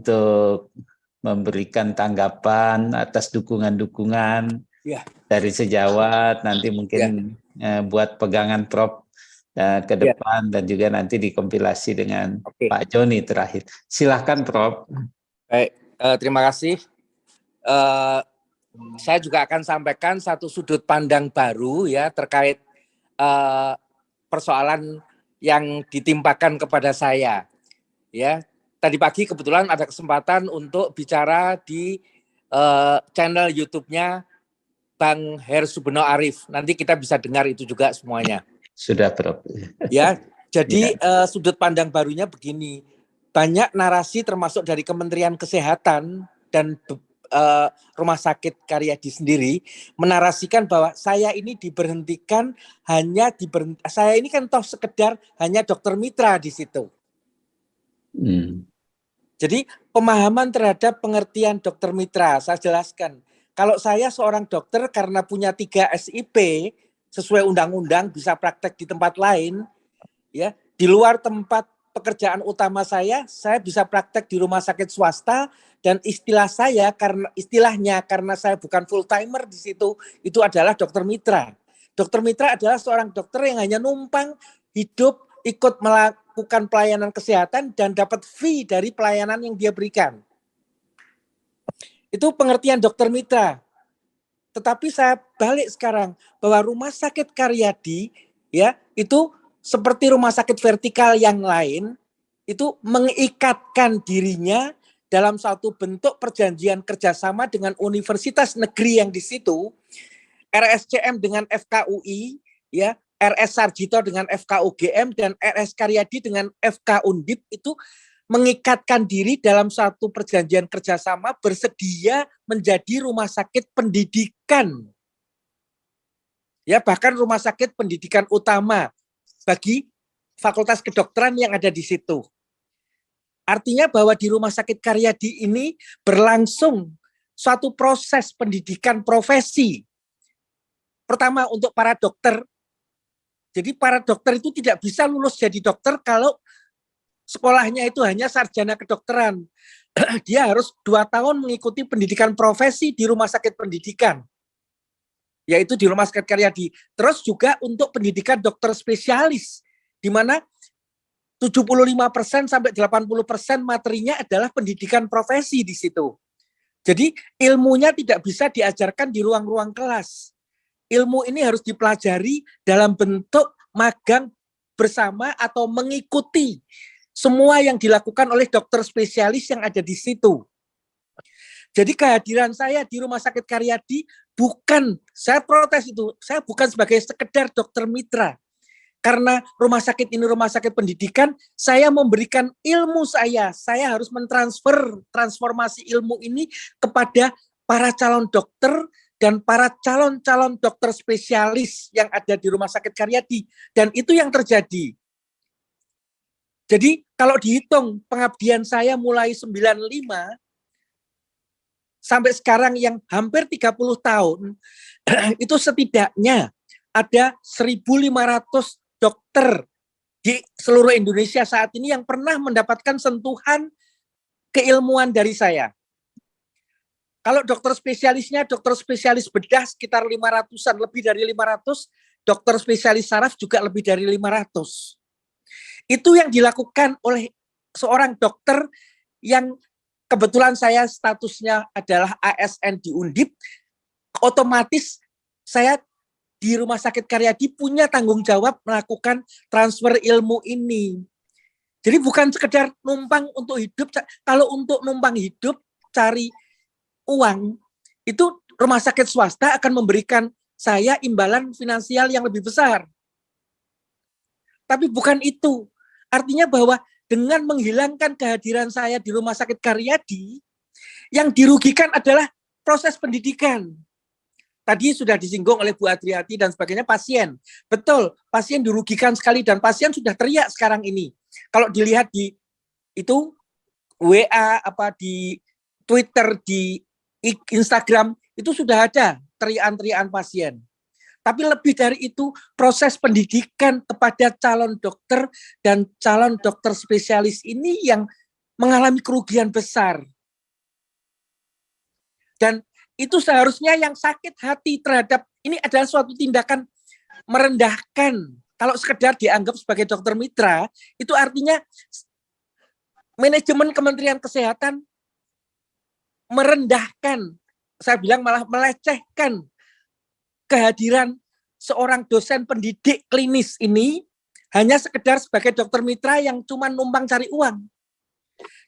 untuk memberikan tanggapan atas dukungan-dukungan dari sejawat, nanti mungkin buat pegangan Prof ke depan dan juga nanti dikompilasi dengan Pak Joni terakhir. Silahkan Prof. Baik, terima kasih. Saya juga akan sampaikan satu sudut pandang baru ya terkait persoalan yang ditimpakan kepada saya. Ya, tadi pagi kebetulan ada kesempatan untuk bicara di channel YouTube-nya Bang Heru Subono Arif. Nanti kita bisa dengar itu juga semuanya. Sudah, Prof. Ya, jadi sudut pandang barunya begini. Banyak narasi termasuk dari Kementerian Kesehatan dan Rumah Sakit Karyadi sendiri menarasikan bahwa saya ini diberhentikan saya ini kan toh sekedar hanya dokter mitra di situ. Jadi pemahaman terhadap pengertian dokter mitra saya jelaskan. Kalau saya seorang dokter karena punya 3 SIP sesuai undang-undang bisa praktek di tempat lain, ya di luar tempat pekerjaan utama saya bisa praktek di rumah sakit swasta dan istilahnya karena saya bukan full timer di situ itu adalah dokter mitra. Dokter mitra adalah seorang dokter yang hanya numpang hidup ikut melakukan pelayanan kesehatan dan dapat fee dari pelayanan yang dia berikan. Itu pengertian dokter mitra. Tetapi saya balik sekarang bahwa Rumah Sakit Karyadi ya itu seperti rumah sakit vertikal yang lain itu mengikatkan dirinya dalam satu bentuk perjanjian kerjasama dengan universitas negeri yang di situ, RSCM dengan FKUI, ya RS Sarjito dengan FKUGM dan RS Karyadi dengan FK Undip itu mengikatkan diri dalam satu perjanjian kerjasama bersedia menjadi rumah sakit pendidikan. Ya, bahkan rumah sakit pendidikan utama bagi fakultas kedokteran yang ada di situ. Artinya bahwa di Rumah Sakit Karyadi ini berlangsung suatu proses pendidikan profesi. Pertama untuk para dokter. Jadi para dokter itu tidak bisa lulus jadi dokter kalau sekolahnya itu hanya sarjana kedokteran. Dia harus 2 tahun mengikuti pendidikan profesi di rumah sakit pendidikan. Yaitu di Rumah Sakit Karyadi. Terus juga untuk pendidikan dokter spesialis. Di mana 75% sampai 80% materinya adalah pendidikan profesi di situ. Jadi ilmunya tidak bisa diajarkan di ruang-ruang kelas. Ilmu ini harus dipelajari dalam bentuk magang bersama atau mengikuti semua yang dilakukan oleh dokter spesialis yang ada di situ. Jadi kehadiran saya di Rumah Sakit Karyadi saya protes itu, saya bukan sebagai sekedar dokter mitra. Karena rumah sakit ini rumah sakit pendidikan, saya memberikan ilmu saya harus transformasi ilmu ini kepada para calon dokter dan para calon-calon dokter spesialis yang ada di Rumah Sakit Karyadi. Dan itu yang terjadi. Jadi kalau dihitung pengabdian saya mulai 95 sampai sekarang yang hampir 30 tahun, itu setidaknya ada 1.500 dokter di seluruh Indonesia saat ini yang pernah mendapatkan sentuhan keilmuan dari saya. Kalau dokter spesialisnya, dokter spesialis bedah sekitar 500-an, lebih dari 500, dokter spesialis saraf juga lebih dari 500. Itu yang dilakukan oleh seorang dokter yang kebetulan saya statusnya adalah ASN di Undip, otomatis saya di Rumah Sakit Karyadi punya tanggung jawab melakukan transfer ilmu ini. Jadi bukan sekedar numpang untuk hidup. Kalau untuk numpang hidup, cari uang, itu rumah sakit swasta akan memberikan saya imbalan finansial yang lebih besar. Tapi bukan itu. Artinya bahwa dengan menghilangkan kehadiran saya di Rumah Sakit Karyadi, yang dirugikan adalah proses pendidikan. Tadi sudah disinggung oleh Bu Adriati dan sebagainya, pasien. Betul, pasien dirugikan sekali dan pasien sudah teriak sekarang ini. Kalau dilihat di itu WA, di Twitter, di Instagram, itu sudah ada teriakan-teriakan pasien. Tapi lebih dari itu, proses pendidikan kepada calon dokter dan calon dokter spesialis ini yang mengalami kerugian besar. Dan itu seharusnya yang sakit hati terhadap ini adalah suatu tindakan merendahkan. Kalau sekedar dianggap sebagai dokter mitra, itu artinya manajemen Kementerian Kesehatan merendahkan, saya bilang malah melecehkan kehadiran seorang dosen pendidik klinis ini hanya sekedar sebagai dokter mitra yang cuma numpang cari uang.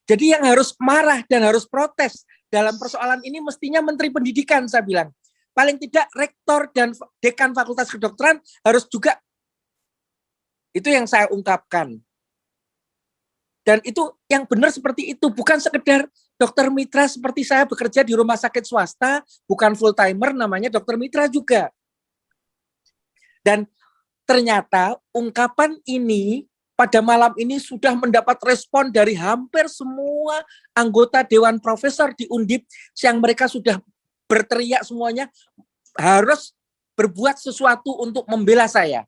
Jadi yang harus marah dan harus protes dalam persoalan ini mestinya Menteri Pendidikan, saya bilang. Paling tidak rektor dan dekan Fakultas Kedokteran harus juga. Itu yang saya ungkapkan. Dan itu yang benar seperti itu, bukan sekedar dokter mitra seperti saya bekerja di rumah sakit swasta, bukan full timer, namanya dokter mitra juga. Dan ternyata ungkapan ini pada malam ini sudah mendapat respon dari hampir semua anggota Dewan Profesor di Undip yang mereka sudah berteriak semuanya harus berbuat sesuatu untuk membela saya.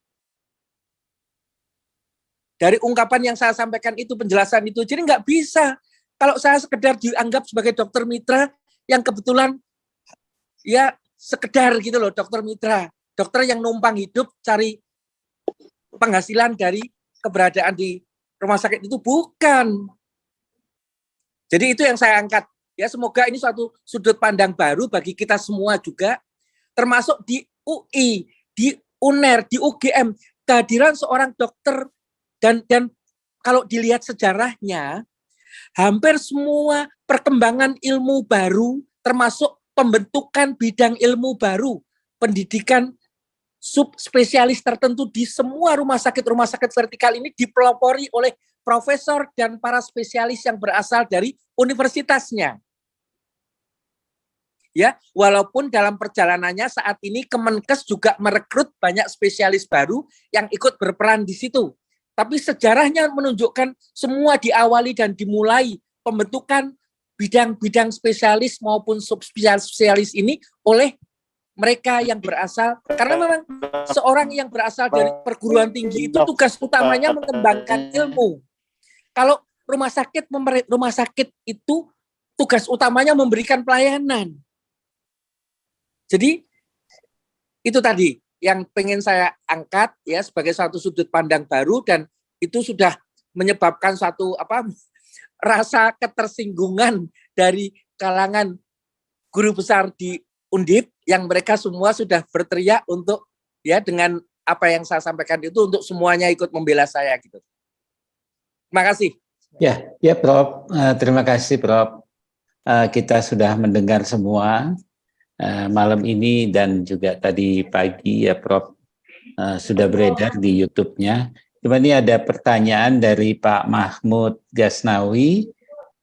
Dari ungkapan yang saya sampaikan itu, penjelasan itu, jadi nggak bisa. Kalau saya sekedar dianggap sebagai dokter mitra yang kebetulan ya sekedar gitu loh, dokter mitra. Dokter yang numpang hidup cari penghasilan dari keberadaan di rumah sakit itu, bukan. Jadi itu yang saya angkat. Ya, semoga ini suatu sudut pandang baru bagi kita semua juga, termasuk di UI, di UNER, di UGM, kehadiran seorang dokter dan kalau dilihat sejarahnya, hampir semua perkembangan ilmu baru, termasuk pembentukan bidang ilmu baru, pendidikan subspesialis tertentu di semua rumah sakit vertikal ini dipelopori oleh profesor dan para spesialis yang berasal dari universitasnya. Ya, walaupun dalam perjalanannya saat ini Kemenkes juga merekrut banyak spesialis baru yang ikut berperan di situ. Tapi sejarahnya menunjukkan semua diawali dan dimulai pembentukan bidang-bidang spesialis maupun subspesialis ini oleh mereka yang berasal, karena memang seorang yang berasal dari perguruan tinggi itu tugas utamanya mengembangkan ilmu. Kalau rumah sakit itu tugas utamanya memberikan pelayanan. Jadi itu tadi yang pengen saya angkat ya sebagai satu sudut pandang baru, dan itu sudah menyebabkan satu rasa ketersinggungan dari kalangan guru besar di Undip yang mereka semua sudah berteriak untuk ya dengan apa yang saya sampaikan itu untuk semuanya ikut membela saya gitu. Terima kasih. Ya Prof. Terima kasih Prof. Kita sudah mendengar semua malam ini dan juga tadi pagi ya Prof. Sudah beredar di YouTube-nya. Cuma ini ada pertanyaan dari Pak Mahmud Gasnawi.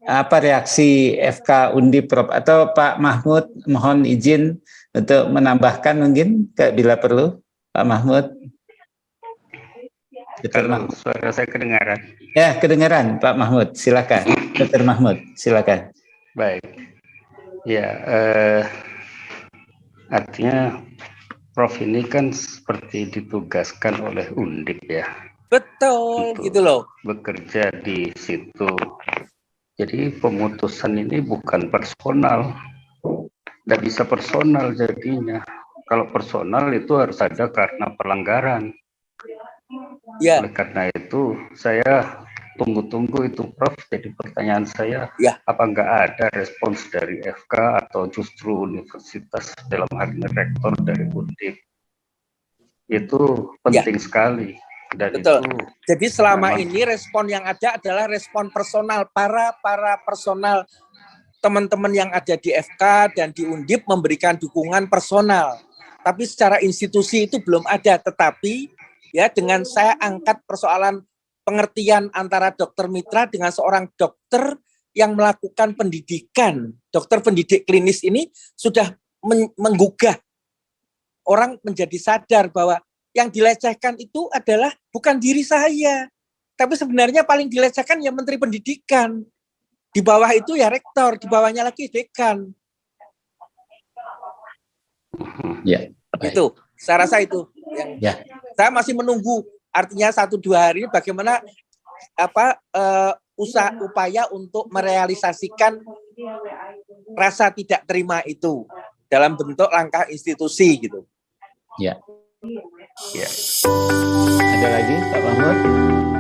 Apa reaksi FK Undip Prof? Atau Pak Mahmud mohon izin untuk menambahkan mungkin bila perlu, Pak Mahmud. Kalau suara saya kedengaran. Ya, kedengaran Pak Mahmud, silakan. Dr. Mahmud, silakan. Baik. Ya, artinya Prof ini kan seperti ditugaskan oleh Undip ya. Betul, gitu loh. Bekerja di situ. Jadi pemutusan ini bukan personal. Tidak bisa personal jadinya. Kalau personal itu harus ada karena pelanggaran. Ya. Oleh karena itu saya tunggu-tunggu itu Prof. Jadi pertanyaan saya, apa nggak ada respons dari FK atau justru universitas dalam hal ini rektor dari Undip? Itu penting sekali. Dan betul. Itu jadi selama ini respon yang ada adalah respon personal para personal teman-teman yang ada di FK dan di Undip memberikan dukungan personal. Tapi secara institusi itu belum ada. Tetapi ya dengan saya angkat persoalan pengertian antara dokter mitra dengan seorang dokter yang melakukan pendidikan, dokter pendidik klinis ini sudah menggugah orang menjadi sadar bahwa yang dilecehkan itu adalah bukan diri saya, tapi sebenarnya paling dilecehkan ya Menteri Pendidikan. Di bawah itu ya rektor, di bawahnya lagi dekan. Ya, itu. Saya rasa itu yang saya masih menunggu. Artinya 1-2 hari ini bagaimana upaya untuk merealisasikan rasa tidak terima itu dalam bentuk langkah institusi gitu. Ya. Ya. Ada lagi Pak Mahmud?